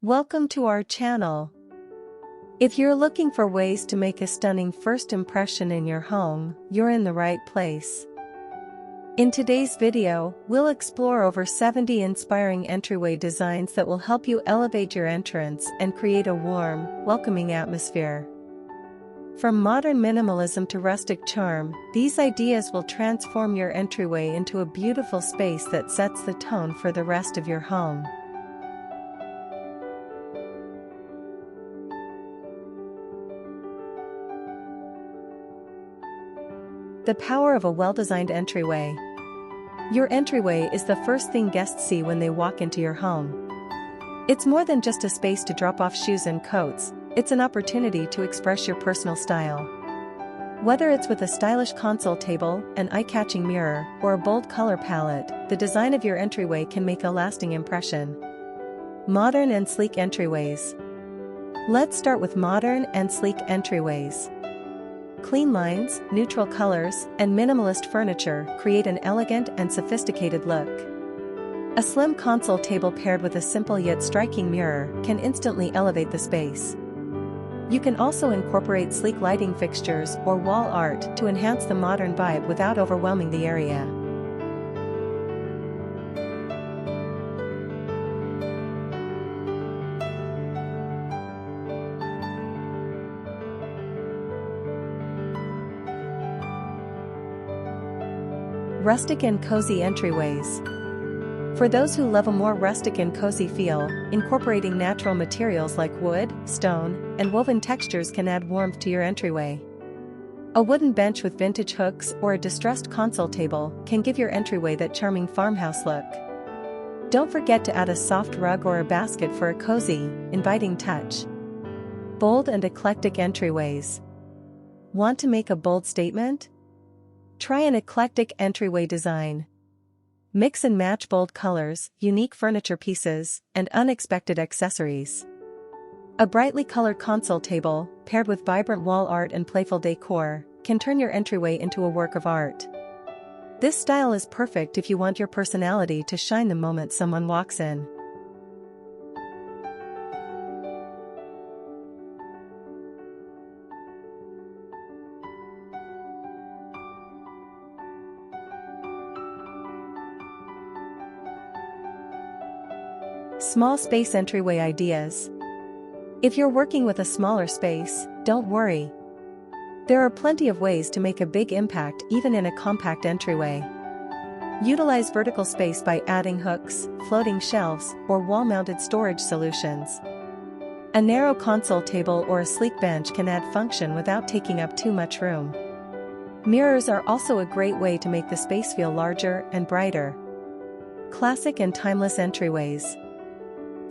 Welcome to our channel. If you're looking for ways to make a stunning first impression in your home, you're in the right place. In today's video, we'll explore over 70 inspiring entryway designs that will help you elevate your entrance and create a warm, welcoming atmosphere. From modern minimalism to rustic charm, these ideas will transform your entryway into a beautiful space that sets the tone for the rest of your home. The power of a well-designed entryway. Your entryway is the first thing guests see when they walk into your home. It's more than just a space to drop off shoes and coats, it's an opportunity to express your personal style. Whether it's with a stylish console table, an eye-catching mirror, or a bold color palette, the design of your entryway can make a lasting impression. Modern and sleek entryways. Let's start with modern and sleek entryways. Clean lines, neutral colors, and minimalist furniture create an elegant and sophisticated look. A slim console table paired with a simple yet striking mirror can instantly elevate the space. You can also incorporate sleek lighting fixtures or wall art to enhance the modern vibe without overwhelming the area. Rustic and cozy entryways. For those who love a more rustic and cozy feel, incorporating natural materials like wood, stone, and woven textures can add warmth to your entryway. A wooden bench with vintage hooks or a distressed console table can give your entryway that charming farmhouse look. Don't forget to add a soft rug or a basket for a cozy, inviting touch. Bold and eclectic entryways. Want to make a bold statement? Try an eclectic entryway design. Mix and match bold colors, unique furniture pieces, and unexpected accessories. A brightly colored console table, paired with vibrant wall art and playful decor, can turn your entryway into a work of art. This style is perfect if you want your personality to shine the moment someone walks in. Small space entryway ideas. If you're working with a smaller space, don't worry. There are plenty of ways to make a big impact even in a compact entryway. Utilize vertical space by adding hooks, floating shelves, or wall-mounted storage solutions. A narrow console table or a sleek bench can add function without taking up too much room. Mirrors are also a great way to make the space feel larger and brighter. Classic and timeless entryways.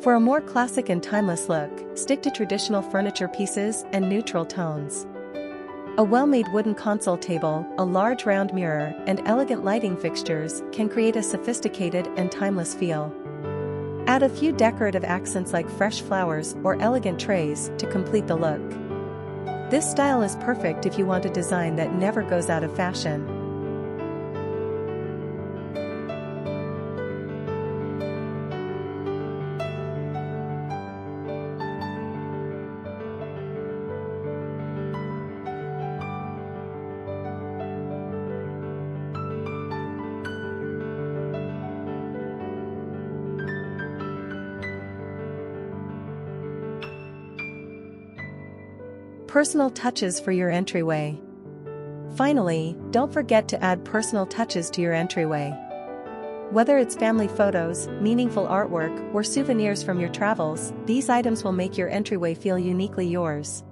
For a more classic and timeless look, stick to traditional furniture pieces and neutral tones. A well-made wooden console table, a large round mirror, and elegant lighting fixtures can create a sophisticated and timeless feel. Add a few decorative accents like fresh flowers or elegant trays to complete the look. This style is perfect if you want a design that never goes out of fashion. Personal touches for your entryway. Finally, don't forget to add personal touches to your entryway. Whether it's family photos, meaningful artwork, or souvenirs from your travels, these items will make your entryway feel uniquely yours.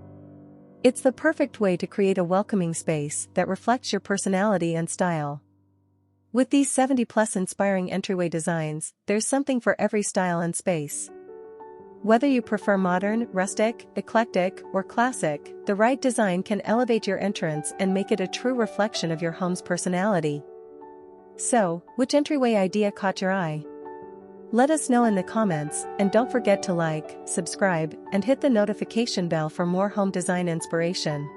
It's the perfect way to create a welcoming space that reflects your personality and style. With these 70+ inspiring entryway designs, there's something for every style and space. Whether you prefer modern, rustic, eclectic, or classic, the right design can elevate your entrance and make it a true reflection of your home's personality. So, which entryway idea caught your eye? Let us know in the comments, and don't forget to like, subscribe, and hit the notification bell for more home design inspiration.